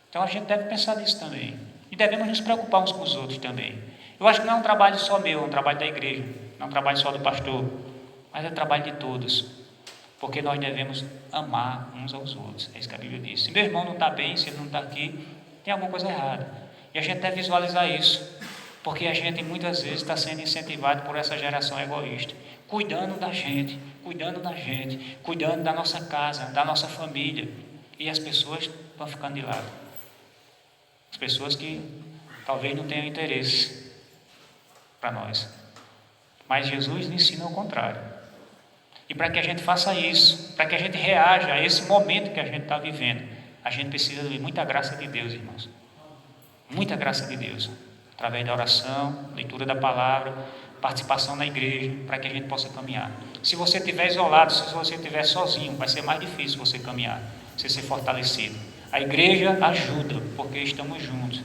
Então a gente deve pensar nisso também. E devemos nos preocupar uns com os outros também. Eu acho que não é um trabalho só meu, é um trabalho da igreja, não é um trabalho só do pastor, mas é um trabalho de todos. Porque nós devemos amar uns aos outros. É isso que a Bíblia diz. Se meu irmão não está bem, se ele não está aqui, tem alguma coisa errada. E a gente deve visualizar isso. Porque a gente muitas vezes está sendo incentivado por essa geração egoísta, cuidando da gente, cuidando da nossa casa, da nossa família, e as pessoas estão ficando de lado. As pessoas que talvez não tenham interesse para nós, mas Jesus nos ensina o contrário. E para que a gente faça isso, para que a gente reaja a esse momento que a gente está vivendo, a gente precisa de muita graça de Deus, irmãos, muita graça de Deus. Através da oração, leitura da palavra, participação na igreja, para que a gente possa caminhar. Se você estiver isolado, se você estiver sozinho, vai ser mais difícil você caminhar, você ser fortalecido. A igreja ajuda, porque estamos juntos.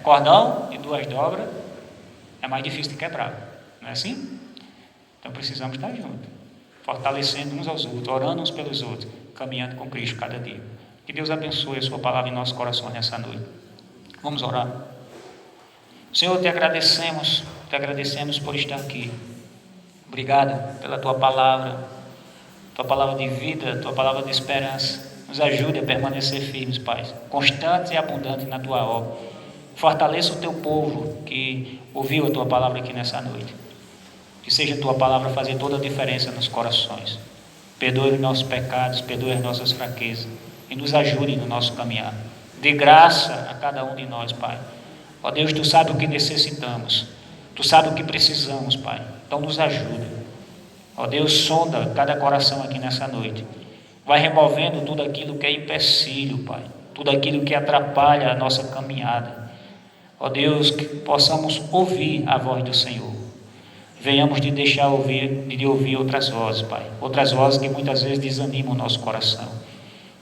Cordão de 2 dobras é mais difícil de quebrar, não é assim? Então precisamos estar juntos, fortalecendo uns aos outros, orando uns pelos outros, caminhando com Cristo cada dia. Que Deus abençoe a sua palavra em nosso coração nessa noite. Vamos orar. Senhor, te agradecemos por estar aqui. Obrigado pela tua palavra de vida, tua palavra de esperança. Nos ajude a permanecer firmes, Pai, constantes e abundantes na tua obra. Fortaleça o teu povo que ouviu a tua palavra aqui nessa noite. Que seja a tua palavra fazer toda a diferença nos corações. Perdoe os nossos pecados, perdoe as nossas fraquezas e nos ajude no nosso caminhar. Dê graça a cada um de nós, Pai. Ó Deus, tu sabes o que necessitamos, tu sabes o que precisamos, Pai, então nos ajuda. Ó Deus, sonda cada coração aqui nessa noite, vai removendo tudo aquilo que é empecilho, Pai, tudo aquilo que atrapalha a nossa caminhada. Ó Deus, que possamos ouvir a voz do Senhor, venhamos de deixar de ouvir outras vozes, Pai, outras vozes que muitas vezes desanimam o nosso coração,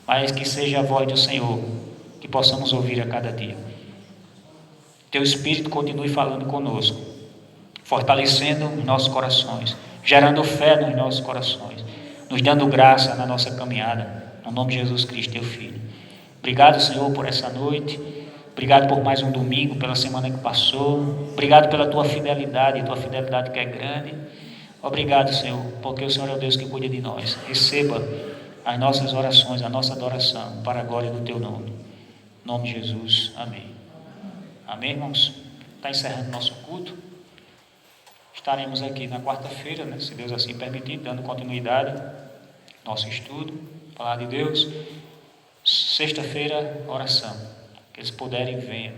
mas que seja a voz do Senhor, que possamos ouvir a cada dia. Teu Espírito continue falando conosco, fortalecendo os nossos corações, gerando fé nos nossos corações. nos dando graça na nossa caminhada. No nome de Jesus Cristo, teu Filho. Obrigado, Senhor, por essa noite. Obrigado por mais um domingo, pela semana que passou. Obrigado pela tua fidelidade que é grande. Obrigado, Senhor, porque o Senhor é o Deus que cuida de nós. Receba as nossas orações, a nossa adoração, para a glória do teu nome. Em nome de Jesus. Amém. Amém, irmãos? Está encerrando nosso culto. Estaremos aqui na quarta-feira, né, se Deus assim permitir, dando continuidade ao nosso estudo, falar de Deus. Sexta-feira, oração. Que eles puderem, venham.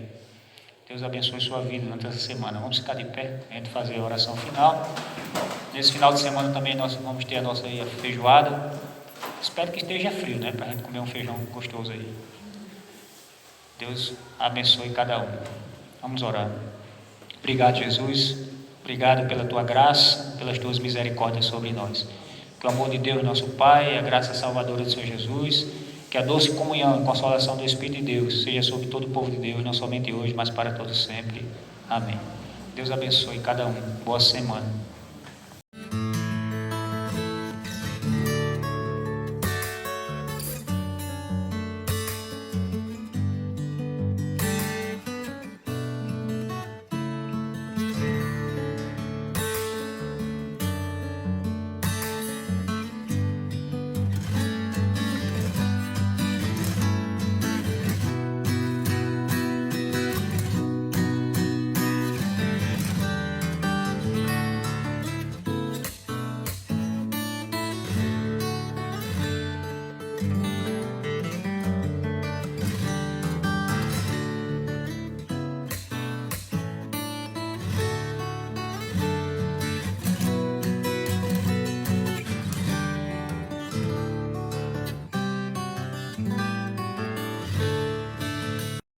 Deus abençoe sua vida durante essa semana. Vamos ficar de pé, a gente fazer a oração final. Nesse final de semana também nós vamos ter a nossa feijoada. Espero que esteja frio, né, para a gente comer um feijão gostoso aí. Deus abençoe cada um. Vamos orar. Obrigado, Jesus. Obrigado pela tua graça, pelas tuas misericórdias sobre nós. Que o amor de Deus, nosso Pai, a graça salvadora do Senhor Jesus, que a doce comunhão e consolação do Espírito de Deus seja sobre todo o povo de Deus, não somente hoje, mas para todos sempre. Amém. Deus abençoe cada um. Boa semana.